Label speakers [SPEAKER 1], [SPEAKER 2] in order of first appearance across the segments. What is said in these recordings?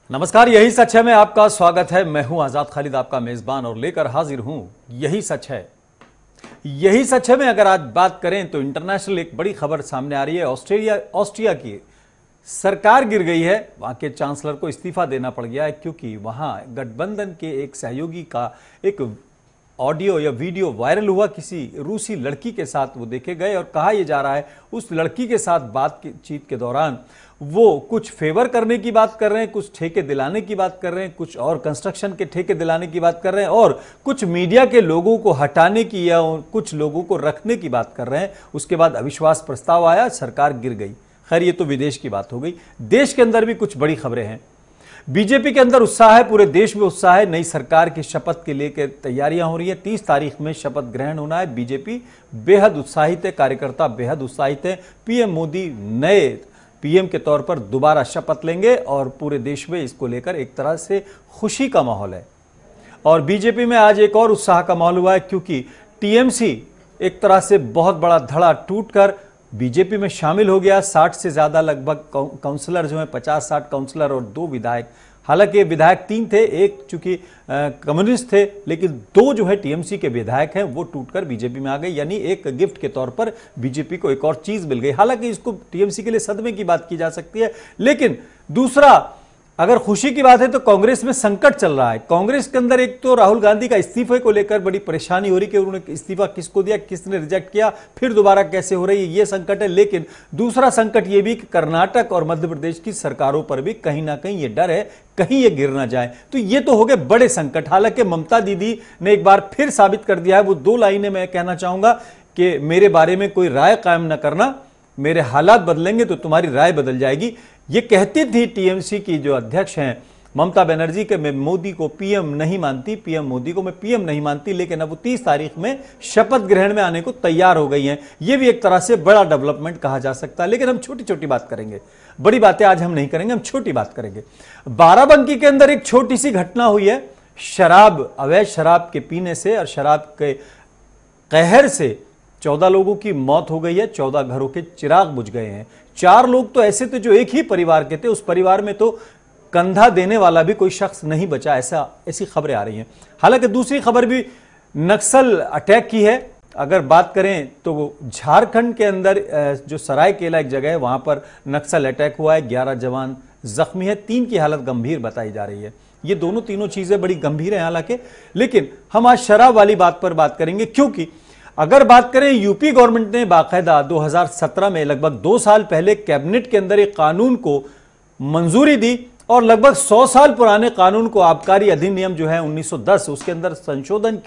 [SPEAKER 1] नमस्कार, यही सच है में आपका स्वागत है। मैं हूं आजाद खालिद, आपका मेजबान, और लेकर हाजिर हूं यही सच है। यही सच है में अगर आज बात करें तो इंटरनेशनल एक बड़ी खबर सामने आ रही है। ऑस्ट्रिया की सरकार गिर गई है। वहां के चांसलर को इस्तीफा देना पड़ गया है क्योंकि वहां गठबंधन के एक सहयोगी का एक ऑडियो या वीडियो वायरल हुआ। किसी रूसी लड़की के साथ वो देखे गए और कहा यह जा रहा है उस लड़की के साथ बातचीत के दौरान वो कुछ फेवर करने की बात कर रहे हैं, कुछ ठेके दिलाने की बात कर रहे हैं, कुछ और कंस्ट्रक्शन के ठेके दिलाने की बात कर रहे हैं और कुछ मीडिया के लोगों को हटाने की या कुछ लोगों को रखने की बात कर रहे हैं। उसके बाद अविश्वास प्रस्ताव आया, सरकार गिर गई। खैर, ये तो विदेश की बात हो गई। देश के अंदर भी कुछ बड़ी खबरें हैं। बीजेपी के अंदर उत्साह है, पूरे देश में उत्साह है। नई सरकार की शपथ के लेकर तैयारियां हो रही है। 30 तारीख में शपथ ग्रहण होना है। बीजेपी बेहद उत्साहित है, कार्यकर्ता बेहद उत्साहित है। पीएम मोदी नए पीएम के तौर पर दोबारा शपथ लेंगे और पूरे देश में इसको लेकर एक तरह से खुशी का माहौल है। और बीजेपी में आज एक और उत्साह का माहौल हुआ है क्योंकि टीएमसी एक तरह से बहुत बड़ा धड़ा टूटकर बीजेपी में शामिल हो गया। 60 से ज्यादा लगभग काउंसलर जो हैं, 50-60 काउंसलर और 2 विधायक। हालांकि विधायक 3 थे, एक चूंकि कम्युनिस्ट थे, लेकिन 2 जो है टीएमसी के विधायक हैं वो टूटकर बीजेपी में आ गए। यानी एक गिफ्ट के तौर पर बीजेपी को एक और चीज मिल गई। हालांकि इसको टीएमसी के लिए सदमे की बात की जा सकती है, लेकिन दूसरा अगर खुशी की बात है तो कांग्रेस में संकट चल रहा है। कांग्रेस के अंदर एक तो राहुल गांधी का इस्तीफे को लेकर बड़ी परेशानी हो रही कि उन्होंने इस्तीफा किसको दिया, किसने रिजेक्ट किया, फिर दोबारा कैसे हो रही है, ये संकट है। लेकिन दूसरा संकट ये भी कि कर्नाटक और मध्य प्रदेश की सरकारों पर भी कहीं ना कहीं ये डर है कहीं ये गिर ना जाए। तो ये तो हो गए बड़े संकट। हालांकि ममता दीदी ने एक बार फिर साबित कर दिया है। वो 2 लाइनें मैं कहना चाहूंगा कि मेरे बारे में कोई राय कायम न करना, मेरे हालात बदलेंगे तो तुम्हारी राय बदल जाएगी। ये कहती थी टीएमसी की जो अध्यक्ष हैं ममता बनर्जी के मैं मोदी को पीएम नहीं मानती, पीएम मोदी को मैं पीएम नहीं मानती, लेकिन अब वो 30 तारीख में शपथ ग्रहण में आने को तैयार हो गई हैं। ये भी एक तरह से बड़ा डेवलपमेंट कहा जा सकता है। लेकिन हम छोटी छोटी बात करेंगे, बड़ी बातें आज हम नहीं करेंगे, हम छोटी बात करेंगे। बाराबंकी के अंदर एक छोटी सी घटना हुई है। शराब, अवैध शराब के पीने से और शराब के कहर से 14 लोगों की मौत हो गई है। 14 घरों के चिराग बुझ गए हैं। 4 लोग तो ऐसे थे जो एक ही परिवार के थे। उस परिवार में तो कंधा देने वाला भी कोई शख्स नहीं बचा, ऐसी खबरें आ रही हैं। हालांकि दूसरी खबर भी नक्सल अटैक की है। अगर बात करें तो झारखंड के अंदर जो सरायकेला एक जगह है वहां पर नक्सल अटैक हुआ है। 11 जवान जख्मी है, 3 की हालत गंभीर बताई जा रही है। ये तीनों चीजें बड़ी गंभीर हैं हालांकि, लेकिन हम आज शराब वाली बात पर बात करेंगे क्योंकि अगर बात करें यूपी गवर्नमेंट ने बाकायदा 2017 में लगभग 2 साल पहले कैबिनेट के अंदर एक कानून को मंजूरी दी और लगभग 100 साल पुराने कानून को, आबकारी अधिनियम जो है 1910, उसके अंदर संशोधन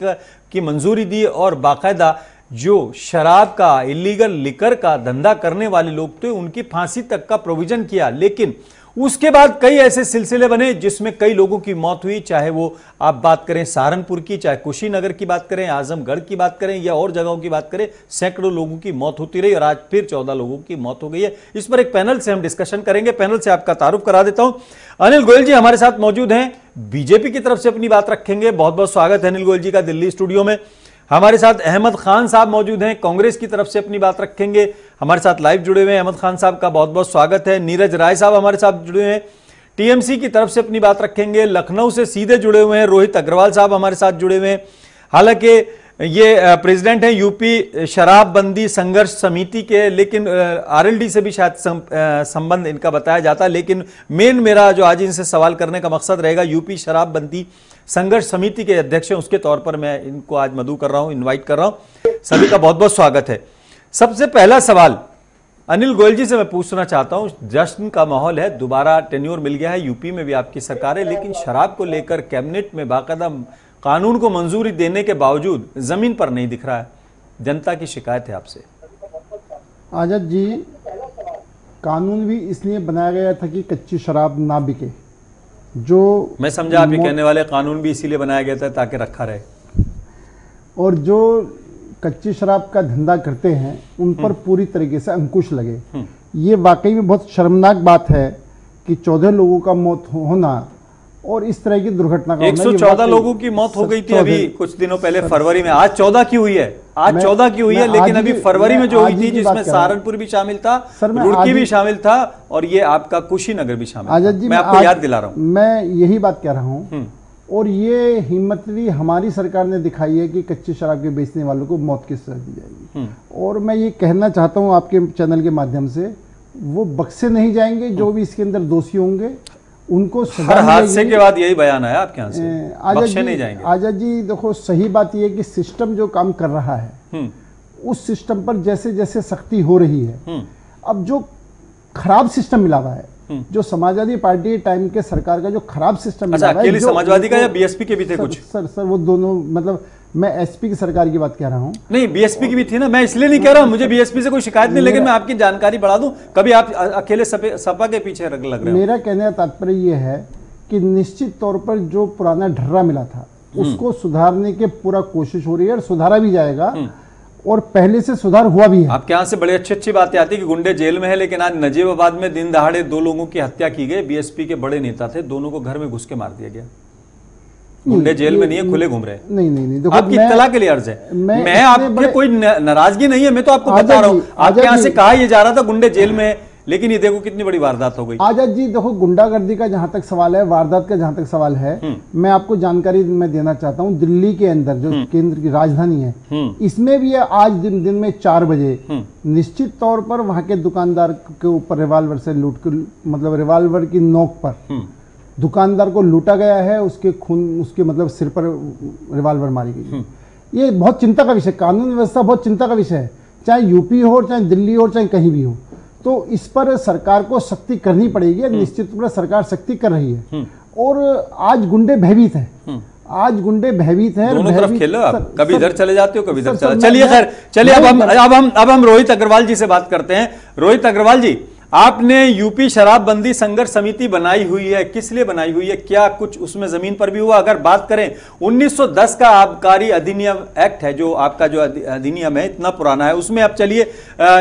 [SPEAKER 1] की मंजूरी दी और बाकायदा जो शराब का, इलीगल लिकर का धंधा करने वाले लोग थे उनकी फांसी तक का प्रोविजन किया। लेकिन उसके बाद कई ऐसे सिलसिले बने जिसमें कई लोगों की मौत हुई, चाहे वो आप बात करें सहारनपुर की, चाहे कुशीनगर की बात करें, आजमगढ़ की बात करें या और जगहों की बात करें। सैकड़ों लोगों की मौत होती रही और आज फिर 14 लोगों की मौत हो गई है। इस पर एक पैनल से हम डिस्कशन करेंगे। पैनल से आपका तारुफ करा देता हूं। अनिल गोयल जी हमारे साथ मौजूद हैं, बीजेपी की तरफ से अपनी बात रखेंगे। बहुत बहुत स्वागत है अनिल गोयल जी का दिल्ली स्टूडियो में। हमारे साथ अहमद खान साहब मौजूद हैं, कांग्रेस की तरफ से अपनी बात रखेंगे। हमारे साथ लाइव जुड़े हुए हैं अहमद खान साहब का बहुत बहुत स्वागत है। नीरज राय साहब हमारे साथ जुड़े हुए हैं, टीएमसी की तरफ से अपनी बात रखेंगे। लखनऊ से सीधे जुड़े हुए हैं रोहित अग्रवाल साहब हमारे साथ जुड़े हुए हैं। हालांकि ये प्रेसिडेंट हैं यूपी शराबबंदी संघर्ष समिति के, लेकिन आरएलडी से भी शायद संबंध इनका बताया जाता है। लेकिन मेन मेरा जो आज इनसे सवाल करने का मकसद रहेगा, यूपी शराबबंदी संघर्ष समिति के अध्यक्ष हैं, उसके तौर पर मैं इनको आज मदऊ कर रहा हूं, इनवाइट कर रहा हूं। सभी का बहुत बहुत स्वागत है। सबसे पहला सवाल अनिल गोयल जी से मैं पूछना चाहता हूं, जश्न का माहौल है, दोबारा टेन्योर मिल गया है, यूपी में भी आपकी सरकार है, लेकिन शराब को लेकर कैबिनेट में बाकायदा कानून को मंजूरी देने के बावजूद जमीन पर नहीं दिख रहा है। जनता की शिकायत है आपसे।
[SPEAKER 2] आजाद जी, कानून भी इसलिए बनाया गया था कि कच्ची शराब ना बिके। जो
[SPEAKER 1] मैं समझा आप ये कहने वाले कानून भी इसीलिए बनाया गया था ताकि रखा रहे,
[SPEAKER 2] और जो कच्ची शराब का धंधा करते हैं उन पर पूरी तरीके से अंकुश लगे। ये वाकई में बहुत शर्मनाक बात है कि 14 लोगों का मौत होना और इस तरह की दुर्घटना का
[SPEAKER 1] 114 लोगों की मौत हो गई थी अभी कुछ दिनों पहले फरवरी में। आज 14 की हुई है, आज 14 की हुई है, लेकिन अभी फरवरी में जो हुई थी जिसमें सहारनपुर भी शामिल था, रुड़की भी शामिल था और ये आपका कुशीनगर भी शामिल था। मैं आपको याद दिला रहा हूं,
[SPEAKER 2] मैं यही बात कह रहा हूं। और ये हिम्मत भी हमारी सरकार ने दिखाई है कि कच्ची शराब के बेचने वालों को मौत की सजा दी जाएगी। और मैं ये कहना चाहता हूं आपके चैनल के माध्यम से, वो बख्शे नहीं जाएंगे। जो भी इसके अंदर दोषी होंगे उनको
[SPEAKER 1] हर हादसे के बाद यही बयान आया आपके यहाँ से, बख्शे नहीं जाएंगे।
[SPEAKER 2] आजाद जी देखो, सही बात यह है कि सिस्टम जो काम कर रहा है उस सिस्टम पर जैसे जैसे सख्ती हो रही है, अब जो खराब सिस्टम मिला हुआ है, जो समाजवादी पार्टी टाइम के सरकार का जो खराब सिस्टम मिला हुआ है,
[SPEAKER 1] समाजवादी का या बीएसपी के भी थे कुछ?
[SPEAKER 2] सर वो दोनों, मतलब मैं एसपी की सरकार की बात कह रहा हूं।
[SPEAKER 1] नहीं, बीएसपी की भी थी ना, मैं इसलिए नहीं कह रहा हूं, मुझे बीएसपी से कोई शिकायत नहीं, लेकिन मैं आपकी जानकारी बढ़ा दूं, कभी आप अकेले सपा के पीछे लग रहे हैं।
[SPEAKER 2] मेरा कहने का तात्पर्य यह है कि निश्चित तौर पर जो पुराना ढर्रा मिला था उसको सुधारने की पूरा कोशिश हो रही है और सुधारा भी जाएगा, और पहले से सुधार हुआ भी है।
[SPEAKER 1] आपके यहाँ से बड़ी अच्छी बातें आती है कि गुंडे जेल में है, लेकिन आज नजीबाबाद में दिन दहाड़े 2 लोगों की हत्या की गई। बीएसपी के बड़े नेता थे, दोनों को घर में घुस के मार दिया गया। गुंडे जेल में नहीं है, खुले घूम रहे हैं।
[SPEAKER 2] नहीं देखो,
[SPEAKER 1] आपकी इत्तला के लिए अर्ज है, मैं आपके कोई नाराजगी नहीं है, मैं तो आपको बता रहा हूँ। आपके यहाँ से कहा यह जा रहा था गुंडे जेल में है, लेकिन ये देखो कितनी बड़ी वारदात हो गई।
[SPEAKER 2] आजाद जी देखो, गुंडागर्दी का जहां तक सवाल है, वारदात का जहां तक सवाल है, मैं आपको जानकारी मैं देना चाहता हूं। दिल्ली के अंदर जो केंद्र की राजधानी है, इसमें भी आज दिन में 4 बजे निश्चित तौर पर वहां के दुकानदार के ऊपर रिवाल्वर से लूट कर, मतलब रिवाल्वर की नोक पर दुकानदार को लूटा गया है, उसके खून, उसके मतलब सिर पर रिवाल्वर मारी गई। ये बहुत चिंता का विषय, कानून व्यवस्था बहुत चिंता का विषय है, चाहे यूपी हो, चाहे दिल्ली हो, चाहे कहीं भी हो। तो इस पर सरकार को सख्ती करनी पड़ेगी, निश्चित रूप से सरकार सख्ती कर रही है। और आज गुंडे भयभीत हैं, आज गुंडे भयभीत हैं।
[SPEAKER 1] दोनों तरफ खेलो आप, कभी इधर चले जाते हो, कभी इधर चले। चलिए खैर, चलिए अब हम रोहित अग्रवाल जी से बात करते हैं। रोहित अग्रवाल जी, आपने यूपी शराबबंदी संघर्ष समिति बनाई हुई है, किस लिए बनाई हुई है, क्या कुछ उसमें जमीन पर भी हुआ? अगर बात करें 1910 का आबकारी अधिनियम एक्ट है, जो आपका जो अधिनियम है इतना पुराना है, उसमें अब चलिए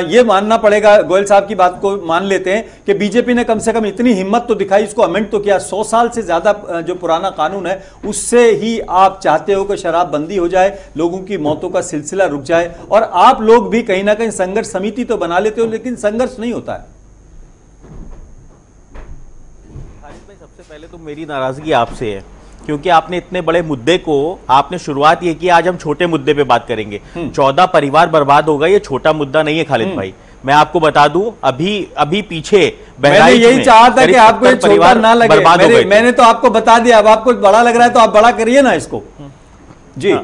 [SPEAKER 1] ये मानना पड़ेगा, गोयल साहब की बात को मान लेते हैं कि बीजेपी ने कम से कम इतनी हिम्मत तो दिखाई, इसको अमेंड तो किया। 100 साल से ज्यादा जो पुराना कानून है उससे ही आप चाहते हो कि शराबबंदी हो जाए, लोगों की मौतों का सिलसिला रुक जाए, और आप लोग भी कहीं ना कहीं संघर्ष समिति तो बना लेते हो, लेकिन संघर्ष नहीं होता है।
[SPEAKER 3] सबसे पहले तो मेरी नाराजगी आपसे है, क्योंकि आपने इतने बड़े मुद्दे को, आपने शुरुआत ये की आज हम छोटे मुद्दे पे बात करेंगे। 14 परिवार बर्बाद होगा, ये छोटा मुद्दा नहीं है खालिद भाई। मैं आपको बता दूं, अभी पीछे
[SPEAKER 1] मैंने यही चाहा था कि आपको ये छोटा ना लगे, मैंने तो आपको बता दिया। अब आपको बड़ा लग रहा है तो आप बड़ा करिए ना इसको जी।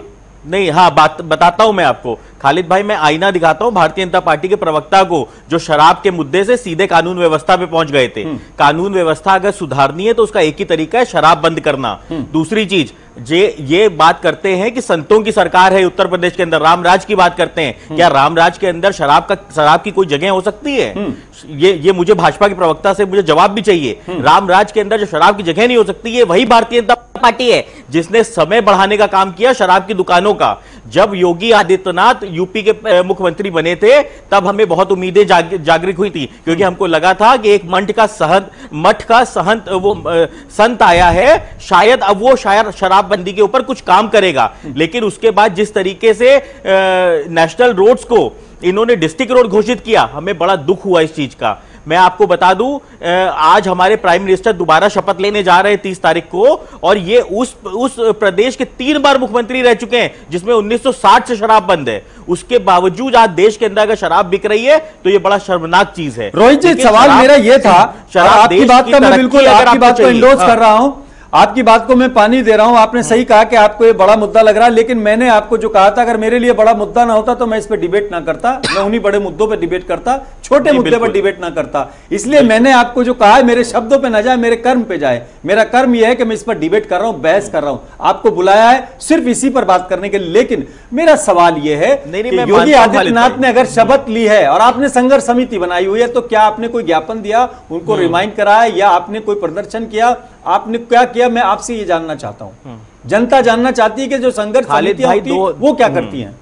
[SPEAKER 3] नहीं, हाँ, बात बताता हूं मैं आपको खालिद भाई, मैं आईना दिखाता हूं भारतीय जनता पार्टी के प्रवक्ता को, जो शराब के मुद्दे से सीधे कानून व्यवस्था पे पहुंच गए थे। कानून व्यवस्था अगर सुधारनी है तो उसका एक ही तरीका है, शराब बंद करना। दूसरी चीज, ये बात करते हैं कि संतों की सरकार है उत्तर प्रदेश के अंदर, रामराज की बात करते हैं, क्या रामराज के अंदर शराब की कोई जगह हो सकती है? ये मुझे भाजपा के प्रवक्ता से मुझे जवाब भी चाहिए। रामराज के अंदर जो शराब की जगह नहीं हो सकती है, वही भारतीय जनता पार्टी है जिसने समय बढ़ाने का काम किया शराब की दुकानों का। जब योगी आदित्यनाथ यूपी के मुख्यमंत्री बने थे, तब हमें बहुत उम्मीदें जागृत हुई थी, क्योंकि हमको लगा था कि एक मठ का संत आया है, शायद अब वो शराबबंदी के ऊपर कुछ काम करेगा। लेकिन उसके बाद जिस तरीके से नेशनल रोड्स को इन्होंने डिस्ट्रिक्ट रोड घोषित किया, हमें बड़ा दुख हुआ इस चीज का। मैं आपको बता दूं, आज हमारे प्राइम मिनिस्टर दोबारा शपथ लेने जा रहे हैं 30 तारीख को, और ये उस प्रदेश के 3 बार मुख्यमंत्री रह चुके हैं जिसमें 1960 से शराब बंद है। उसके बावजूद आज देश के अंदर अगर शराब बिक रही है तो ये बड़ा शर्मनाक चीज है।
[SPEAKER 1] रोहित जी, सवाल मेरा ये था, आपकी बात का मैं बिल्कुल आपकी बात को इंडोर्स कर रहा हूं, आपकी बात को मैं पानी दे रहा हूं। आपने सही कहा कि आपको ये बड़ा मुद्दा लग रहा है, लेकिन मैंने आपको जो कहा था, अगर मेरे लिए बड़ा मुद्दा ना होता तो मैं इस पर डिबेट ना करता, मैं उन्हीं बड़े मुद्दों पर डिबेट करता, छोटे मुद्दे पर डिबेट ना करता। इसलिए मैंने आपको जो कहा है, मेरे शब्दों पे ना जाए, मेरे कर्म पे जाए। मेरा कर्म यह है कि मैं इस पर डिबेट कर रहा हूं, बहस कर रहा हूं। आपको बुलाया है सिर्फ इसी पर बात करने के लिए। लेकिन मेरा सवाल यह है कि योगी आदित्यनाथ ने अगर शपथ ली है और आपने संघर्ष समिति बनाई हुई है, तो क्या आपने कोई ज्ञापन दिया, उनको रिमाइंड कराया, या आपने कोई प्रदर्शन किया, आपने क्या किया? मैं आपसे ये जानना चाहता हूं। जनता जानना चाहती है कि जो संघर्ष समितियां होती हैं वो क्या करती हैं।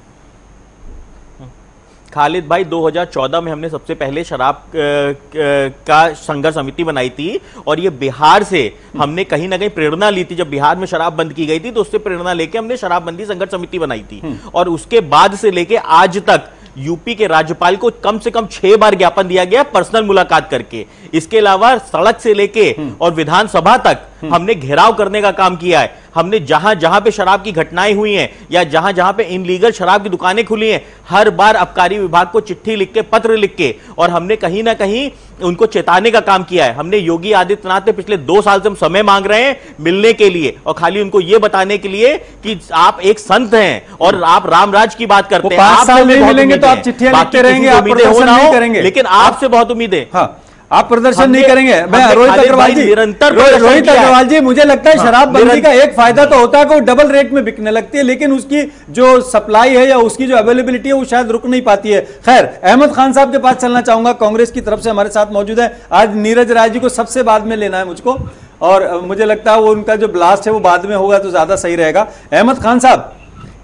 [SPEAKER 3] खालिद भाई 2014 में हमने सबसे पहले शराब का संघर्ष समिति बनाई थी और ये बिहार से हमने कहीं ना कहीं प्रेरणा ली थी। जब बिहार में शराब बंद की गई थी तो उससे प्रेरणा लेके हमने शराबबंदी संघर्ष समिति बनाई थी और उसके बाद से लेके आज तक यूपी के राज्यपाल को कम से कम 6 बार ज्ञापन दिया गया पर्सनल मुलाकात करके। इसके अलावा सड़क से लेके और विधानसभा तक हमने घेराव करने का काम किया है। हमने जहां जहां पे शराब की घटनाएं हुई हैं या जहां जहां पे इनलीगल शराब की दुकानें खुली हैं, हर बार आबकारी विभाग को चिट्ठी लिख के, पत्र लिख के, और हमने कहीं ना कहीं उनको चेताने का काम किया है। हमने योगी आदित्यनाथ से पिछले 2 साल से हम समय मांग रहे हैं मिलने के लिए और खाली उनको यह बताने के लिए कि आप एक संत हैं और आप रामराज की बात करते हैं।
[SPEAKER 1] 5 साल नहीं मिलेंगे तो आप चिट्ठियां लिखते रहेंगे, आप प्रदर्शन नहीं करेंगे,
[SPEAKER 3] लेकिन आपसे बहुत उम्मीदें।
[SPEAKER 1] हाँ, आप प्रदर्शन नहीं करेंगे। मैं रोहित अग्रवाल जी,
[SPEAKER 3] निरंतर
[SPEAKER 1] रोहित अग्रवाल जी, मुझे लगता है शराबबंदी का एक फायदा तो होता है कि वो डबल रेट में बिकने लगती है, लेकिन उसकी जो सप्लाई है या उसकी जो अवेलेबिलिटी है वो शायद रुक नहीं पाती है। खैर, अहमद खान साहब के पास चलना चाहूंगा, कांग्रेस की तरफ से हमारे साथ मौजूद है। आज नीरज राय जी को सबसे बाद में लेना है मुझको, और मुझे लगता है वो उनका जो ब्लास्ट है वो बाद में होगा तो ज्यादा सही रहेगा। अहमद खान साहब,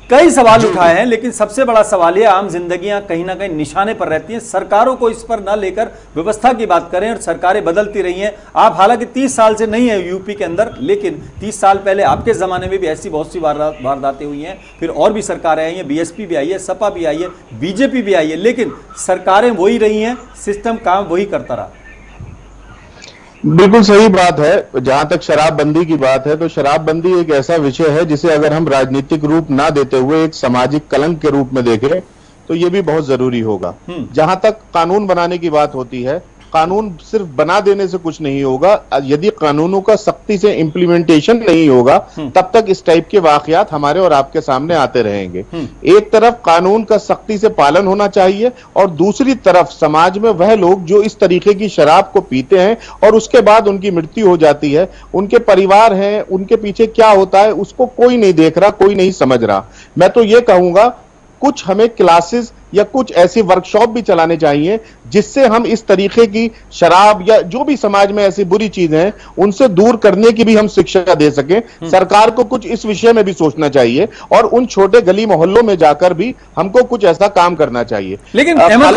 [SPEAKER 1] कई सवाल उठाए हैं, लेकिन सबसे बड़ा सवाल ये, आम जिंदगियां कहीं ना कहीं निशाने पर रहती हैं। सरकारों को इस पर ना लेकर व्यवस्था की बात करें, और सरकारें बदलती रही हैं। आप हालांकि 30 साल से नहीं है यूपी के अंदर, लेकिन 30 साल पहले आपके जमाने में भी ऐसी बहुत सी वारदातें हुई हैं। फिर और भी सरकारें आई हैं, बीएसपी भी आई है, सपा भी आई है, बीजेपी भी आई है, लेकिन सरकारें वही रही हैं, सिस्टम काम वही करता रहा।
[SPEAKER 4] बिल्कुल सही बात है। जहां तक शराबबंदी की बात है तो शराबबंदी एक ऐसा विषय है जिसे अगर हम राजनीतिक रूप ना देते हुए एक सामाजिक कलंक के रूप में देखें तो ये भी बहुत जरूरी होगा। जहां तक कानून बनाने की बात होती है, कानून सिर्फ बना देने से कुछ नहीं होगा। यदि कानूनों का सख्ती से इंप्लीमेंटेशन नहीं होगा तब तक इस टाइप के वाकयात हमारे और आपके सामने आते रहेंगे। एक तरफ कानून का सख्ती से पालन होना चाहिए और दूसरी तरफ समाज में वह लोग जो इस तरीके की शराब को पीते हैं और उसके बाद उनकी मृत्यु हो जाती है, उनके परिवार हैं, उनके पीछे क्या होता है उसको कोई नहीं देख रहा, कोई नहीं समझ रहा। मैं तो ये कहूंगा कुछ हमें क्लासेस या कुछ ऐसी वर्कशॉप भी चलाने चाहिए जिससे हम इस तरीके की शराब या जो भी समाज में ऐसी बुरी चीजें हैं उनसे दूर करने की भी हम शिक्षा दे सकें। सरकार को कुछ इस विषय में भी सोचना चाहिए और उन छोटे गली मोहल्लों में जाकर भी हमको कुछ ऐसा काम करना चाहिए।
[SPEAKER 1] लेकिन अहमद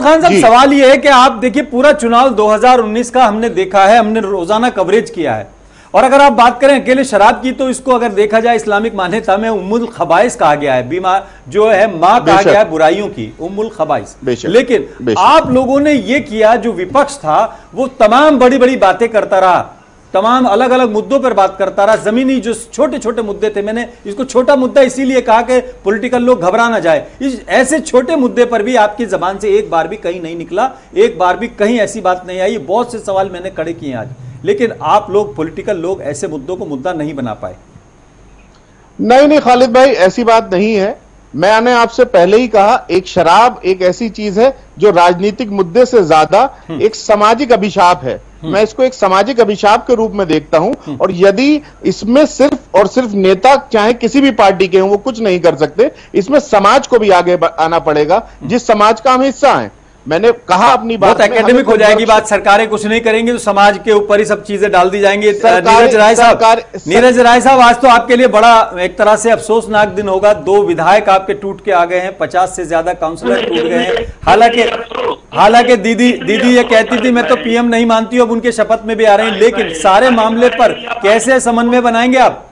[SPEAKER 1] खान साहब, सवाल यह है कि आप देखिए, पूरा चुनाव 2019 का हमने देखा है, हमने रोजाना कवरेज किया है, और अगर आप बात करें अकेले शराब की तो इसको अगर देखा जाए इस्लामिक मान्यता में उम्मुल खबाइस कहा गया है, बीमार जो है मां कहा गया है बुराइयों की, उम्मुल खबाइस। लेकिन आप लोगों ने ये किया, जो विपक्ष था वो तमाम बड़ी बड़ी बातें करता रहा, तमाम अलग अलग मुद्दों पर बात करता रहा। जमीनी जो छोटे छोटे मुद्दे थे, मैंने इसको छोटा मुद्दा इसीलिए कहा कि पॉलिटिकल लोग घबरा ना जाए, इस ऐसे छोटे मुद्दे पर भी आपकी जबान से एक बार भी कहीं नहीं निकला, एक बार भी कहीं ऐसी बात नहीं आई। बहुत से सवाल मैंने खड़े किए आज, लेकिन आप लोग पॉलिटिकल लोग ऐसे मुद्दों को मुद्दा नहीं बना पाए।
[SPEAKER 4] नहीं खालिद भाई, ऐसी बात नहीं है। मैंने आपसे पहले ही कहा, एक शराब एक ऐसी चीज है जो राजनीतिक मुद्दे से ज्यादा एक सामाजिक अभिशाप है। मैं इसको एक सामाजिक अभिशाप के रूप में देखता हूं, और यदि इसमें सिर्फ और सिर्फ नेता चाहे किसी भी पार्टी के हों वो कुछ नहीं कर सकते, इसमें समाज को भी आगे आना पड़ेगा जिस समाज का हम हिस्सा हैं। मैंने कहा अपनी बात
[SPEAKER 1] एकेडमिक हो जाएगी बात, सरकारें कुछ नहीं करेंगी तो समाज के ऊपर ही सब चीजें डाल दी जाएंगी। नीरज राय साहब, आज तो आपके लिए बड़ा एक तरह से अफसोसनाक दिन होगा। 2 विधायक आपके टूट के आ गए हैं, 50 से ज्यादा काउंसलर टूट गए हैं। हालांकि दीदी ये कहती थी मैं तो पीएम नहीं मानती हूं, अब उनके शपथ में भी आ रहे हैं, लेकिन सारे मामले पर कैसे समन्वय बनाएंगे आप?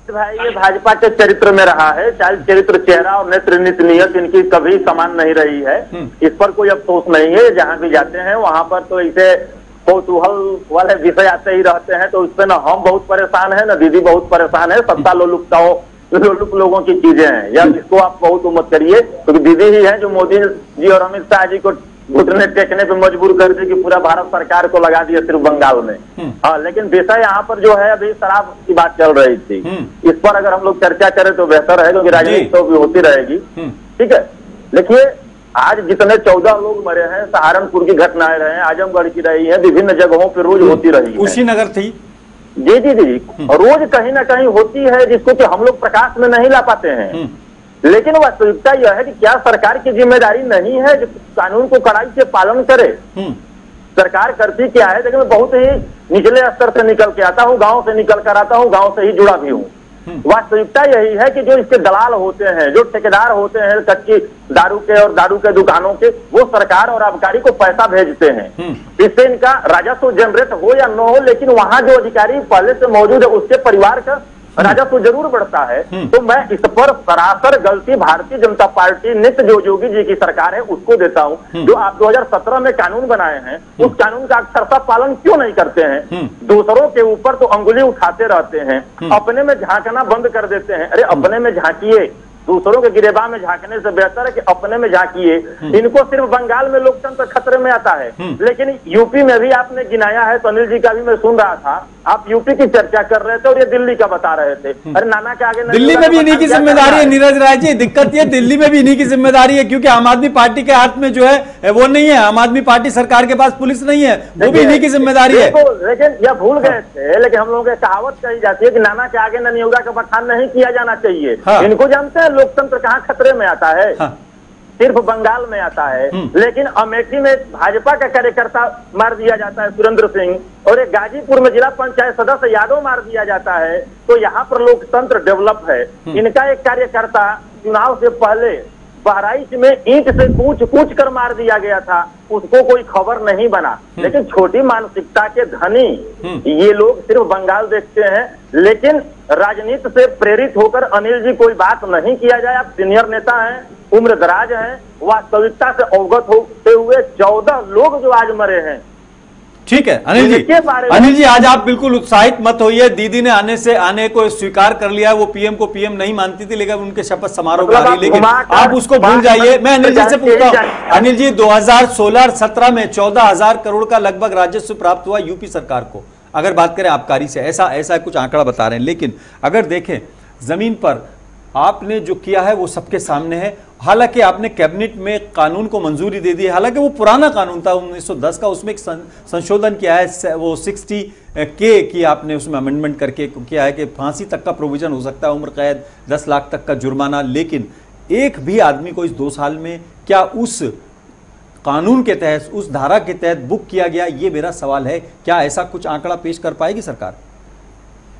[SPEAKER 5] भाई, ये भाजपा के चरित्र में रहा है, चाहे चरित्र, चेहरा और नेत्र नीति नियत इनकी कभी समान नहीं रही है। इस पर कोई अफसोस नहीं है। जहां भी जाते हैं वहां पर तो इसे कौतूहल वाले विषय आते ही रहते हैं, तो इससे न हम बहुत परेशान है, न दीदी बहुत परेशान है। सत्ता लोलुप लोगों की चीजें हैं, या इसको आप बहुत मत करिए, क्योंकि दीदी ही है जो मोदी जी और अमित शाह जी को घुटने टेकने पे मजबूर कर दी कि पूरा भारत सरकार को लगा दिया सिर्फ बंगाल में। हाँ, लेकिन विषय यहाँ पर जो है, अभी शराब की बात चल रही थी, इस पर अगर हम लोग चर्चा करें तो बेहतर है, क्योंकि राजनीति तो भी होती रहेगी। ठीक है, देखिए आज जितने 14 लोग मरे हैं, सहारनपुर की घटनाएं रहे हैं, आजमगढ़ की रही है, विभिन्न जगहों पर रोज होती रही है।
[SPEAKER 1] कुशीनगर थी,
[SPEAKER 5] जी, रोज कहीं ना कहीं होती है, जिसको कि हम लोग प्रकाश में नहीं ला पाते हैं। लेकिन वास्तविकता यह है कि क्या सरकार की जिम्मेदारी नहीं है कि कानून को कड़ाई से पालन करे? सरकार करती क्या है? देखिए, मैं बहुत ही निचले स्तर से निकल के आता हूँ, गांव से निकल कर आता हूँ, गांव से ही जुड़ा भी हूँ। वास्तविकता यही है कि जो इसके दलाल होते हैं, जो ठेकेदार होते हैं कच्ची दारू के और दारू के दुकानों के, वो सरकार और आबकारी को पैसा भेजते हैं। इससे इनका राजस्व जनरेट हो या न हो, लेकिन वहां जो अधिकारी पहले से मौजूद है उसके परिवार का राजस्व जरूर बढ़ता है। तो मैं इस पर सरासर गलती भारतीय जनता पार्टी नित्य जो योगी जी की सरकार है उसको देता हूं। जो आप 2017 में कानून बनाए हैं, उस कानून का अक्षरशः पालन क्यों नहीं करते हैं? दूसरों के ऊपर तो अंगुली उठाते रहते हैं, अपने में झांकना बंद कर देते हैं। अरे अपने में झांकिए, दूसरों के गिरेबान में झांकने से बेहतर है कि अपने में झांकिए। इनको सिर्फ बंगाल में लोकतंत्र खतरे में आता है, लेकिन यूपी में भी आपने गिनाया है। तो अनिल जी का भी मैं सुन रहा था, आप यूपी की चर्चा कर रहे थे और ये दिल्ली का बता रहे थे। अरे नाना के आगे
[SPEAKER 1] दिल्ली में भी इन्हीं की जिम्मेदारी है नीरज राय जी। दिक्कत ये दिल्ली में भी इन्हीं की जिम्मेदारी है, क्योंकि आम आदमी पार्टी के हाथ में जो है वो नहीं है। आम आदमी पार्टी सरकार के पास पुलिस नहीं है, वो भी इन्हीं की जिम्मेदारी है।
[SPEAKER 5] लेकिन यह भूल गए थे, लेकिन हम लोगों की कहावत कही जाती है कि नाना के आगे ननियोरा का बखान नहीं किया जाना चाहिए। इनको जानते हैं लोकतंत्र कहाँ खतरे में आता है? सिर्फ बंगाल में आता है। लेकिन अमेठी में भाजपा का कार्यकर्ता मार दिया जाता है, सुरेंद्र सिंह, और एक गाजीपुर में जिला पंचायत सदस्य यादव मार दिया जाता है। तो यहाँ पर लोकतंत्र डेवलप है। इनका एक कार्यकर्ता चुनाव से पहले बहराइच में ईंट से कूच कर मार दिया गया था, उसको कोई खबर नहीं बना। लेकिन छोटी मानसिकता के धनी ये लोग सिर्फ बंगाल देखते हैं, लेकिन राजनीति से प्रेरित होकर अनिल जी कोई बात नहीं किया जाए। आप सीनियर नेता हैं, उम्र दराज हैं, वास्तविकता से अवगत होते हुए 14 लोग जो आज मरे हैं।
[SPEAKER 1] ठीक है अनिल जी आज आप बिल्कुल उत्साहित मत होइए। दीदी ने आने को स्वीकार कर लिया। वो पीएम को पीएम नहीं मानती थी, लेकिन उनके शपथ समारोह आ रही, लेकिन आप उसको भूल जाइए। मैं अनिल जी से पूछता हूं, अनिल जी 2016 और 17 में 14,000 करोड़ का लगभग राजस्व प्राप्त हुआ यूपी सरकार को, अगर बात करें आबकारी से। ऐसा कुछ आंकड़ा बता रहे हैं, लेकिन अगर देखें जमीन पर आपने जो किया है वो सबके सामने है। हालांकि आपने कैबिनेट में कानून को मंजूरी दे दी है, हालांकि वो पुराना कानून था 1910 का, उसमें एक संशोधन किया है, वो 60K की आपने उसमें अमेंडमेंट करके किया है कि फांसी तक का प्रोविजन हो सकता है, उम्र कैद, 10 लाख तक का जुर्माना। लेकिन एक भी आदमी को इस 2 साल में क्या उस कानून के तहत, उस धारा के तहत बुक किया गया, ये मेरा सवाल है। क्या ऐसा कुछ आंकड़ा पेश कर पाएगी सरकार?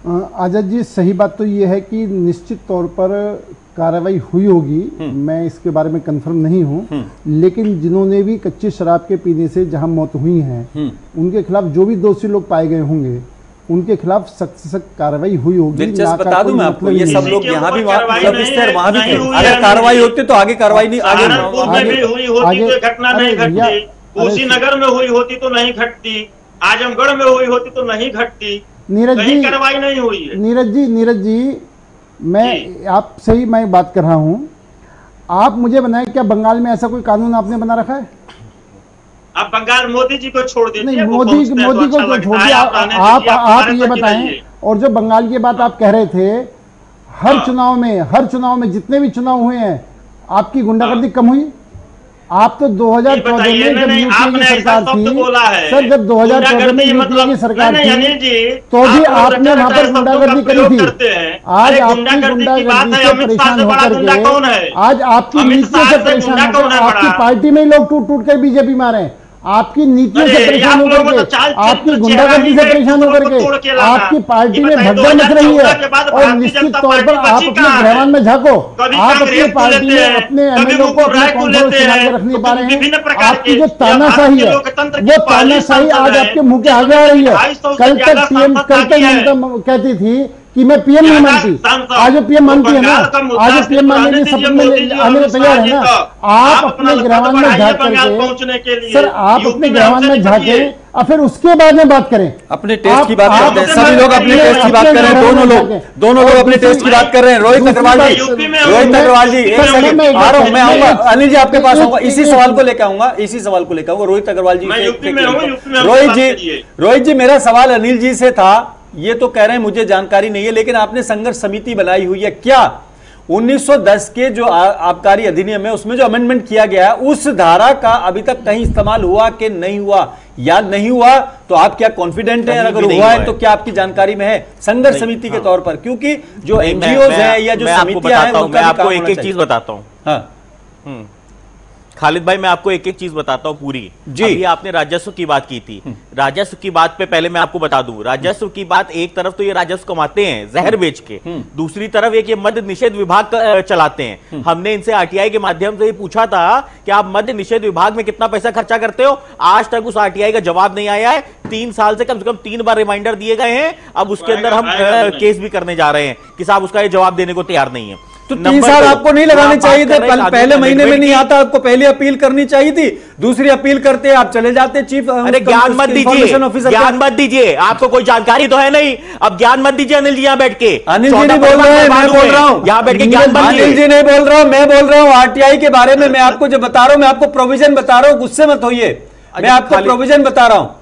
[SPEAKER 2] आजाद जी, सही बात तो ये है कि निश्चित तौर पर कार्रवाई हुई होगी, मैं इसके बारे में कंफर्म नहीं हूं, लेकिन जिन्होंने भी कच्ची शराब के पीने से जहां मौत हुई है, उनके खिलाफ जो भी दोषी लोग पाए गए होंगे, उनके खिलाफ सख्त से सख्त कार्रवाई हुई होगी।
[SPEAKER 1] दिलचस्प बता दूं मैं आपको, ये सब लोग यहाँ भी वहां भी थे। अगर कार्रवाई होती तो आगे कार्रवाई नहीं, आगे
[SPEAKER 6] हुई होती तो घटना नहीं घटती, कुशीनगर में हुई होती तो नहीं घटती, आजमगढ़ में हुई होती तो नहीं घटती।
[SPEAKER 2] नीरज जी,
[SPEAKER 6] कार्रवाई नहीं हुई है।
[SPEAKER 2] नीरज जी, मैं आपसे ही मैं बात कर रहा हूं। आप मुझे बताएं, क्या बंगाल में ऐसा कोई कानून आपने बना रखा है?
[SPEAKER 6] आप बंगाल मोदी जी को छोड़ दीजिए।
[SPEAKER 2] नहीं, मोदी को छोड़िए, आप ये बताएं। और जो बंगाल की बात आप कह रहे थे, हर चुनाव में जितने भी चुनाव हुए हैं, आपकी गुंडागर्दी कम हुई? आप तो 2014 में जब यूपीए की सरकार थी, सर जब 2014 में यूपीए की सरकार थी, तो भी आपने वहां पर गुंडागर्दी करी थी। आज आपकी गुंडागर्दी से परेशान होकर के, आज आपकी नीतियों से परेशान होकर, आपकी पार्टी में लोग टूट कर बीजेपी में आ रहे हैं। आपकी नीतियों से परेशान होकर के, आपकी गुंडागर्दी से परेशान होकर के, आपकी पार्टी में भगदड़ मच रही है। और निश्चित तौर पर आप अपने गृहवान में झांको, आप अपनी पार्टी में अपने एमएलए को अपने काउंसिलर चुना के रख नहीं पा रहे हैं। आपकी जो तानाशाही है, वो तानाशाही आज आपके मुंह के आगे आ रही है। कल तक ममता कहती थी कि मैं पीएम नहीं मानती, आज वो पीएम मानती है ना, आज पीएम मानने के सपने में आने को तैयार है ना। आप अपने ग्राम में झांक करके, सर आप अपने ग्राम में झांके और फिर उसके बाद में बात करें।
[SPEAKER 1] अपने टेस्ट की बात करते हैं, सभी लोग अपने टेस्ट की बात कर रहे हैं, दोनों लोग अपने टेस्ट की बात कर रहे हैं। रोहित अग्रवाल जी, मैं आऊंगा अनिल जी आपके पास आऊंगा, इसी सवाल को लेकर आऊंगा, रोहित अग्रवाल जी। रोहित जी, मेरा सवाल अनिल जी से था, ये तो कह रहे हैं मुझे जानकारी नहीं है, लेकिन आपने संघर्ष समिति बनाई हुई है, क्या 1910 के जो आबकारी अधिनियम है उसमें जो अमेंडमेंट किया गया है, उस धारा का अभी तक कहीं इस्तेमाल हुआ कि नहीं हुआ? याद नहीं हुआ तो आप क्या कॉन्फिडेंट हैं? अगर हुआ है तो क्या आपकी जानकारी में है संघर्ष समिति के तौर पर? क्योंकि जो एनजीओ है या जो समितियां हैं,
[SPEAKER 3] मैं आपको एक चीज बताता हूं। खालिद भाई मैं आपको एक एक चीज बताता हूं पूरी
[SPEAKER 1] जी।
[SPEAKER 3] अभी आपने राजस्व की बात की थी, राजस्व की बात पे पहले मैं आपको बता दूं, राजस्व की बात एक तरफ तो ये राजस्व कमाते हैं जहर बेच के, दूसरी तरफ एक ये मद्य निषेध विभाग चलाते हैं। हमने इनसे आरटीआई के माध्यम से ही पूछा था कि आप मद्य निषेध विभाग में कितना पैसा खर्चा करते हो, आज तक उस आरटीआई का जवाब नहीं आया है। 3 साल से कम 3 बार रिमाइंडर दिए गए हैं, अब उसके अंदर हम केस भी करने जा रहे हैं कि साहब उसका ये जवाब देने को तैयार नहीं है।
[SPEAKER 1] तो 3 साल आपको नहीं लगाने चाहिए थे, पहले महीने में नहीं आता, आपको पहले अपील करनी चाहिए थी, दूसरी अपील करते आप चले जाते चीफ।
[SPEAKER 3] अरे ज्ञान मत दीजिए, ज्ञान मत दीजिए, आपको कोई जानकारी तो है नहीं, अब ज्ञान मत दीजिए अनिल जी यहाँ बैठ के।
[SPEAKER 1] अनिल जी नहीं बोल रहे हैं, मैं बोल रहा हूँ
[SPEAKER 3] यहाँ बैठ के ज्ञान मत
[SPEAKER 1] अनिल जी नहीं बोल रहा हूँ, मैं बोल रहा हूँ आरटीआई के बारे में। मैं आपको जो बता रहा हूँ, मैं आपको प्रोविजन बता रहा हूँ, गुस्से मत होइए, मैं आपको प्रोविजन बता रहा हूँ।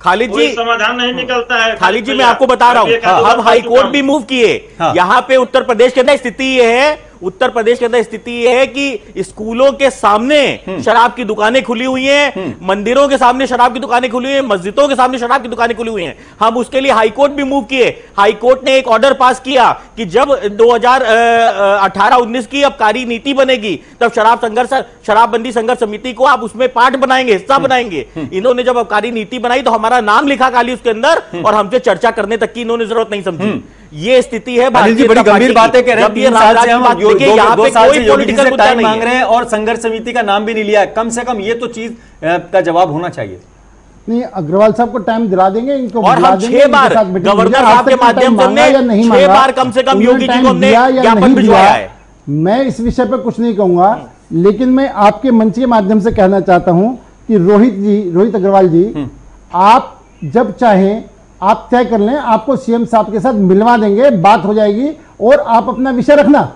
[SPEAKER 3] खालिद जी
[SPEAKER 6] समाधान नहीं निकलता है।
[SPEAKER 3] खालिद जी मैं आपको बता रहा हूं, हम हाई कोर्ट भी मूव किए। यहां पे उत्तर प्रदेश के अंदर स्थिति ये है, उत्तर प्रदेश के अंदर स्थिति ये है कि स्कूलों के सामने शराब की दुकानें खुली हुई हैं, मंदिरों के सामने शराब की दुकानें खुली हुई हैं, मस्जिदों के सामने शराब की दुकानें खुली हुई हैं। हम उसके लिए हाई कोर्ट भी मूव किए। हाई कोर्ट ने एक ऑर्डर पास किया कि जब 2018-19 की आबकारी नीति बनेगी तब शराबबंदी संघर्ष समिति को आप उसमें पार्ट बनाएंगे, हिस्सा बनाएंगे। इन्होंने जब आबकारी नीति बनाई तो हमारा नाम लिखा खाली उसके अंदर, और हमसे चर्चा करने तक की इन्होंने जरूरत नहीं समझी। ये स्थिति है।
[SPEAKER 1] अनिल जी बड़ी गंभीर बातें कह रहे हैं, 3 साल से हम
[SPEAKER 3] यहाँ पे कोई
[SPEAKER 1] पॉलिटिकल टाइम मांग रहे हैं और संघर्ष समिति का नाम भी नहीं लिया है। कम से कम ये तो चीज का जवाब होना चाहिए।
[SPEAKER 2] नहीं, अग्रवाल साहब को टाइम दिला देंगे, इनको
[SPEAKER 3] और हम 6 बार गवर्नर साहब के माध्यम से हमने 6 बार कम से कम योगी जी को हमने ज्ञापन भिजवाया है।
[SPEAKER 2] मैं इस विषय पर कुछ नहीं कहूंगा, लेकिन मैं आपके मंच के माध्यम से कहना चाहता हूं कि रोहित अग्रवाल जी, आप जब चाहें आप तय कर लें, आपको सीएम साहब के साथ मिलवा देंगे, बात हो जाएगी और आप अपना विषय रखना।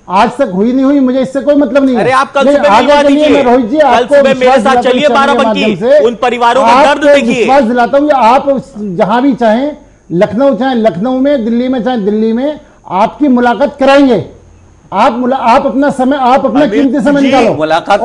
[SPEAKER 2] आज तक हुई नहीं हुई मुझे इससे कोई मतलब नहीं है।
[SPEAKER 3] अरे आप कल सुबह मिलवा दीजिए,
[SPEAKER 2] रोहित जी
[SPEAKER 3] कल सुबह मेरे साथ चलिए बाराबंकी, उन परिवारों का दर्द देखिए।
[SPEAKER 2] विश्वास दिलाता हूं कि आप जहां भी चाहें, लखनऊ चाहे लखनऊ में, दिल्ली में चाहे दिल्ली में, आपकी मुलाकात कराएंगे। आप अपना समय, आप अपना कीमती समय निकालो।
[SPEAKER 1] मुलाकात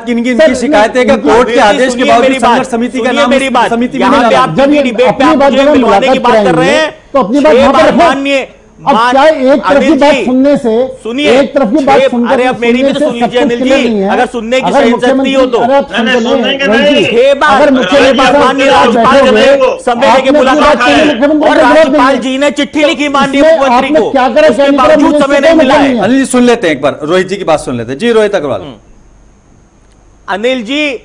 [SPEAKER 1] की इनकी शिकायत है कि कोर्ट के आदेश के बावजूद संघर्ष समिति का नाम समिति में नहीं
[SPEAKER 3] आप अपनी डिबेट पे आप मुझे मिलवाने की बात कर रहे हैं
[SPEAKER 2] तो अपनी बात वहां पर मानिए। अब क्या एक तरफ की बात सुनने से,
[SPEAKER 3] सुनिए,
[SPEAKER 2] एक तरफ की बात सुनकर,
[SPEAKER 3] अरे अब मेरी भी तो सुन लीजिए अनिल जी, अगर सुनने की सहनशक्ति हो तो। अगर माननीय राज्यपाल ने समय लेके मुलाकात की और राज्यपाल जी ने चिट्ठी लिखी माननीय मुख्यमंत्री को,
[SPEAKER 2] क्या करें,
[SPEAKER 3] उसके बावजूद समय नहीं मिला है।
[SPEAKER 1] अनिल जी सुन लेते हैं एक बार, रोहित जी की बात सुन लेते हैं। जी रोहित अग्रवाल।
[SPEAKER 3] अनिल जी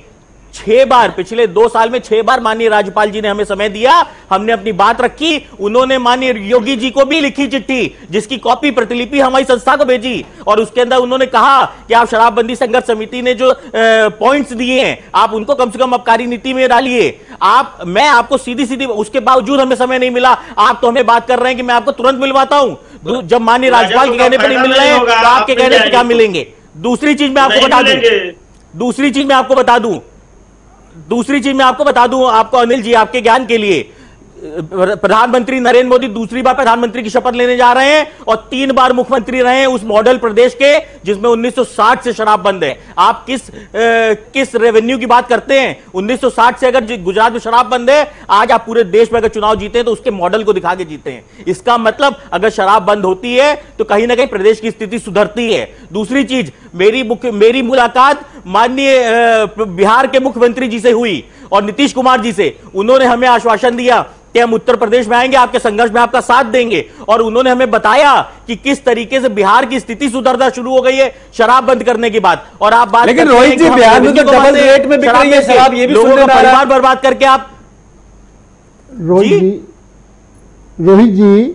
[SPEAKER 3] 6 बार, पिछले 2 साल में 6 बार माननीय राज्यपाल जी ने हमें समय दिया, हमने अपनी बात रखी। उन्होंने माननीय योगी जी को भी लिखी चिट्ठी जिसकी कॉपी प्रतिलिपि हमारी संस्था को भेजी और उसके अंदर उन्होंने कहा कि आप शराबबंदी संघर्ष समिति ने जो पॉइंट्स दिए हैं आप उनको कम से कम आबकारी नीति में डालिए। मैं आपको सीधी उसके बावजूद हमें समय नहीं मिला। आप तो हमें बात कर रहे हैं कि मैं आपको तुरंत मिलवाता हूं, जब माननीय राज्यपाल के कहने पर नहीं मिल रहे हैं तो आपके कहने पर क्या मिलेंगे। दूसरी चीज मैं आपको बता दूं आपको अनिल जी, आपके ज्ञान के लिए, प्रधानमंत्री नरेंद्र मोदी दूसरी बार प्रधानमंत्री की शपथ लेने जा रहे हैं और 3 बार मुख्यमंत्री रहे हैं उस मॉडल प्रदेश के जिसमें 1960 से शराब बंद है। आप किस रेवेन्यू की बात करते हैं? 1960 से अगर गुजरात में शराब बंद है, आज आप पूरे देश में अगर चुनाव जीते हैं तो उसके मॉडल को दिखा के जीते हैं। इसका मतलब अगर शराब बंद होती है तो कहीं ना कहीं प्रदेश की स्थिति सुधरती है। दूसरी चीज, मेरी मुलाकात माननीय बिहार के मुख्यमंत्री जी से हुई और नीतीश कुमार जी से। उन्होंने हमें आश्वासन दिया कि हम उत्तर प्रदेश में आएंगे, आपके संघर्ष में आपका साथ देंगे, और उन्होंने हमें बताया कि किस तरीके से बिहार की स्थिति सुधरना शुरू हो गई है शराब बंद करने की बात। और आप बात,
[SPEAKER 1] लेकिन रोहित जी बिहार में तो डबल रेट में बिक रही है शराब, ये भी
[SPEAKER 3] लोगों का परिवार बर्बाद करके आप।
[SPEAKER 2] रोहित जी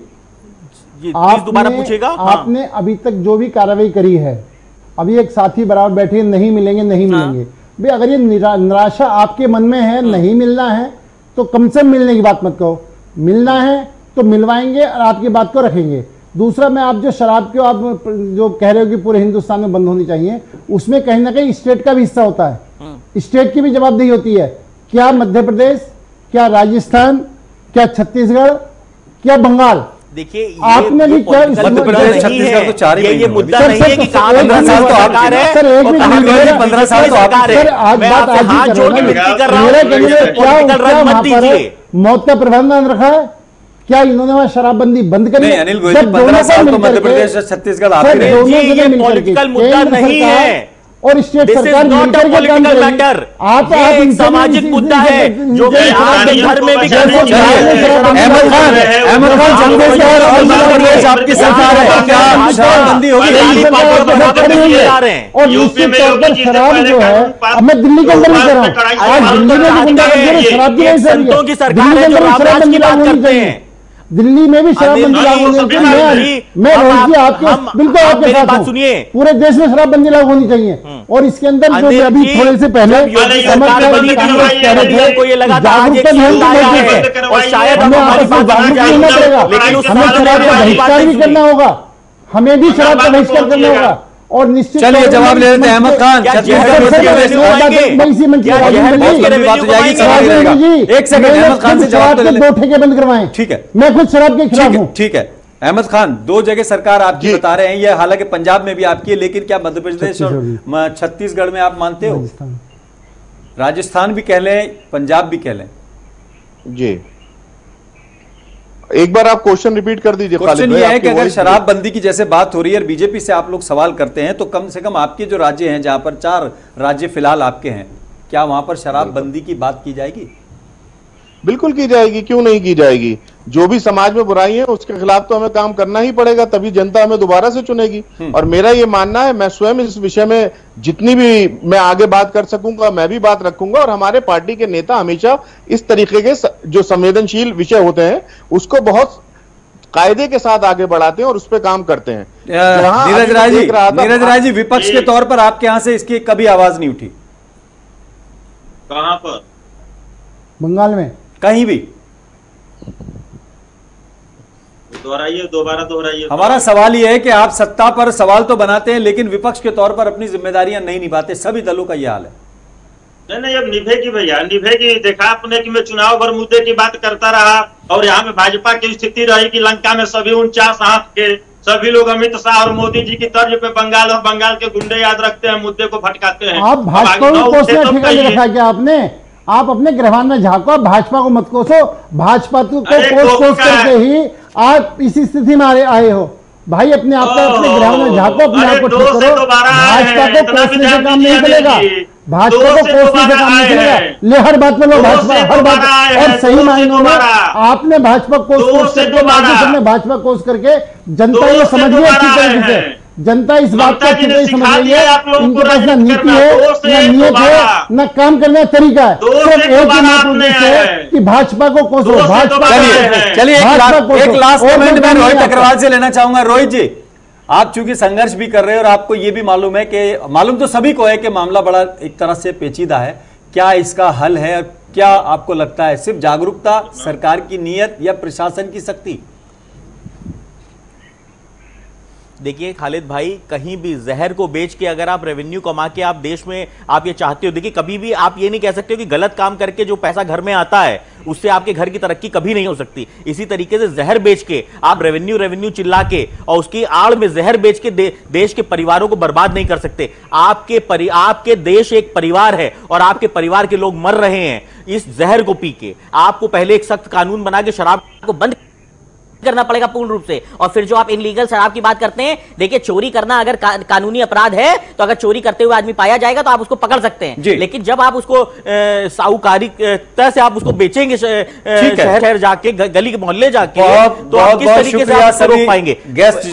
[SPEAKER 3] दोबारा पूछेगा।
[SPEAKER 2] आपने अभी तक जो भी कार्रवाई करी है, अभी एक साथी बराबर बैठे, नहीं मिलेंगे भाई, अगर ये निराशा आपके मन में है, नहीं मिलना है तो कम से कम मिलने की बात मत कहो, मिलना है तो मिलवाएंगे और आपकी बात को रखेंगे। दूसरा, मैं आप जो शराब के आप जो कह रहे हो कि पूरे हिंदुस्तान में बंद होनी चाहिए, उसमें कहीं ना कहीं स्टेट का भी हिस्सा होता है, स्टेट की भी जवाबदेही होती है। क्या मध्य प्रदेश, क्या राजस्थान, क्या छत्तीसगढ़, क्या बंगाल?
[SPEAKER 3] देखिए
[SPEAKER 2] आपने भी क्या
[SPEAKER 1] मध्य प्रदेश छत्तीसगढ़ तो 4 ही
[SPEAKER 3] ये मुद्दा नहीं है कि कहां
[SPEAKER 1] 15 साल तो सरकार है, 15 साल तो
[SPEAKER 2] सर आज बात आज
[SPEAKER 3] हाथ जोड़ के विनती कर रहा हूं, मत दीजिए।
[SPEAKER 2] मौत का प्रबंधन रखा है क्या? इन्होंने वहां शराबबंदी बंद करी?
[SPEAKER 1] नहीं अनिल गोयल, 15 साल तो मध्य प्रदेश छत्तीसगढ़ आप
[SPEAKER 3] ये पॉलिटिकल मुद्दा नहीं है,
[SPEAKER 2] और स्टेट सरकार मिलकर के काम करेगी। आप
[SPEAKER 3] एक सामाजिक मुद्दा है जो कि आपके घर में भी
[SPEAKER 1] अहमद खान जंगेश्वर और मध्य प्रदेश आपकी सरकार है, क्या शराबबंदी होगी?
[SPEAKER 2] और निश्चित तौर पर शराब जो है, अब मैं दिल्ली के अंदर भी कर रहा हूँ, आज दिल्ली में भी गुंडागर्दी शराब की नहीं सर, दिल्ली के अंदर भी शराबबंदी लागू होनी चाहिए, दिल्ली में भी शराबबंदी लागू होनी चाहिए। मैं रोहित जी आपके बिल्कुल आपके साथ हूं, सुनिए पूरे देश में शराबबंदी लागू होनी चाहिए। और इसके अंदर जो अभी थोड़े से पहले बहिष्कार भी करना होगा, हमें भी शराब का बहिष्कार करना होगा। और निश्चित
[SPEAKER 1] चलिए जवाब ले लेते हैं अहमद खान।
[SPEAKER 2] एक सेकंड अहमद खान से जवाब ले लें। 2 ठेके बंद करवाएं। ठीक है, मैं खुद शराब के खिलाफ हूं।
[SPEAKER 1] ठीक है अहमद खान, 2 जगह सरकार आपकी बता रहे हैं, ये हालांकि पंजाब में भी आपकी है, लेकिन क्या मध्य प्रदेश और छत्तीसगढ़ में आप मानते हो? राजस्थान भी कह लें, पंजाब भी कह लें।
[SPEAKER 4] जी एक बार आप क्वेश्चन रिपीट कर दीजिए।
[SPEAKER 1] क्वेश्चन ये है कि अगर शराबबंदी की जैसे बात हो रही है और बीजेपी से आप लोग सवाल करते हैं, तो कम से कम आपके जो राज्य हैं, जहां पर 4 राज्य फिलहाल आपके हैं, क्या वहां पर शराबबंदी की बात की जाएगी?
[SPEAKER 4] बिल्कुल की जाएगी, क्यों नहीं की जाएगी। जो भी समाज में बुराई है उसके खिलाफ तो हमें काम करना ही पड़ेगा, तभी जनता हमें दोबारा से चुनेगी। और मेरा ये मानना है, मैं स्वयं इस विषय में जितनी भी मैं आगे बात कर सकूंगा मैं भी बात रखूंगा, और हमारे पार्टी के नेता हमेशा इस तरीके के जो संवेदनशील विषय होते हैं उसको बहुत कायदे के साथ आगे बढ़ाते हैं और उस पर काम करते हैं।
[SPEAKER 1] नीरज राय जी, विपक्ष के तौर पर आपके यहां से इसकी कभी आवाज नहीं उठी?
[SPEAKER 6] कहां पर?
[SPEAKER 2] बंगाल में
[SPEAKER 1] कहीं भी?
[SPEAKER 6] दोबारा दोहराइए।
[SPEAKER 1] हमारा सवाल यह है कि आप सत्ता पर सवाल तो बनाते हैं, लेकिन विपक्ष के तौर पर अपनी जिम्मेदारियां नहीं निभाते। सभी दलों का यह हाल है।
[SPEAKER 6] नहीं, अब निभेगी भैया, निभेगी। देखा आपने कि मैं चुनाव भर मुद्दे की बात करता रहा, और यहाँ पे भाजपा की स्थिति रही कि लंका में सभी 49 आंख के सभी लोग अमित शाह और मोदी जी की तर्ज पे बंगाल और बंगाल के गुंडे याद रखते हैं, मुद्दे को भटकाते हैं।
[SPEAKER 2] आप भाजपा को कोसना ठेका ले रखा है क्या आपने? आप अपने गृहवान में झांको, भाजपा को मत कोसो। भाजपा को कोस करके ही आप इसी स्थिति में आए हो। भाई अपने आप को अपने गृहवान में झांको, अपने आप को ठीक करो। भाजपा को कोसने से काम नहीं चलेगा, भाजपा को कोसने से काम नहीं चलेगा। ले हर बात में लो भाजपा, हर बात। और सही मायनों में आपने भाजपा कोस करके, राज्य में भाजपा कोस करके जनता ये समझ रही है अच्छी तरीके से। जनता इस बात को अच्छी तरह समझ रही है, इनके पास ना नीति है, ना नियत है, ना काम करने का तरीका है। सिर्फ एक ही मात्र उद्देश्य है कि भाजपा को कोसो, भाजपा।
[SPEAKER 1] चलिए एक लास्ट कमेंट मैं रोहित अग्रवाल से लेना चाहूंगा। रोहित जी, आप चूंकि संघर्ष भी कर रहे हैं और आपको यह भी मालूम है कि, मालूम तो सभी को है कि मामला बड़ा एक तरह से पेचीदा है, क्या इसका हल है? क्या आपको लगता है सिर्फ जागरूकता, सरकार की नीयत, या प्रशासन की सख्ती?
[SPEAKER 3] देखिए खालिद भाई, कहीं भी जहर को बेच के अगर आप रेवेन्यू कमा के आप देश में आप ये चाहते हो, देखिए कभी भी आप ये नहीं कह सकते हो कि गलत काम करके जो पैसा घर में आता है उससे आपके घर की तरक्की कभी नहीं हो सकती। इसी तरीके से जहर बेच के आप रेवेन्यू चिल्ला के और उसकी आड़ में जहर बेच के देश के परिवारों को बर्बाद नहीं कर सकते। आपके देश एक परिवार है और आपके परिवार के लोग मर रहे हैं इस जहर को पी के। आपको पहले एक सख्त कानून बना के शराब को बंद करना पड़ेगा पूर्ण रूप से। और फिर जो आप इनलीगल शराब की बात करते हैं, देखिए चोरी करना अगर कानूनी अपराध है तो अगर चोरी करते हुए आदमी पाया जाएगा तो आप उसको पकड़ सकते हैं, लेकिन जब आप उसको साहूकारी से आप उसको बेचेंगे शहर जाके, गली के मोहल्ले जाके, तो आप किस तरीके से आप रोक पाएंगे?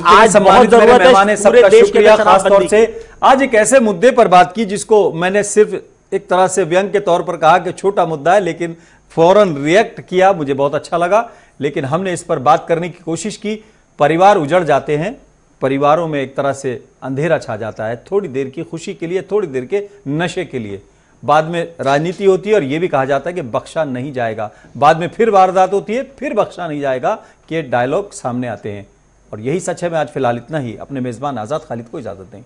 [SPEAKER 1] आज बहुत जरूरत है, सबका शुक्रिया। खासतौर से आज एक ऐसे मुद्दे पर बात की जिसको मैंने सिर्फ एक तरह से व्यंग के तौर पर कहा कि छोटा मुद्दा है, लेकिन फौरन रिएक्ट किया, मुझे बहुत अच्छा लगा। लेकिन हमने इस पर बात करने की कोशिश की। परिवार उजड़ जाते हैं, परिवारों में एक तरह से अंधेरा छा जाता है, थोड़ी देर की खुशी के लिए, थोड़ी देर के नशे के लिए। बाद में राजनीति होती है और यह भी कहा जाता है कि बख्शा नहीं जाएगा। बाद में फिर वारदात होती है, फिर बख्शा नहीं जाएगा, कि डायलॉग सामने आते हैं। और यही सच है। मैं आज फिलहाल इतना ही। अपने मेजबान आजाद खालिद को इजाजत दें।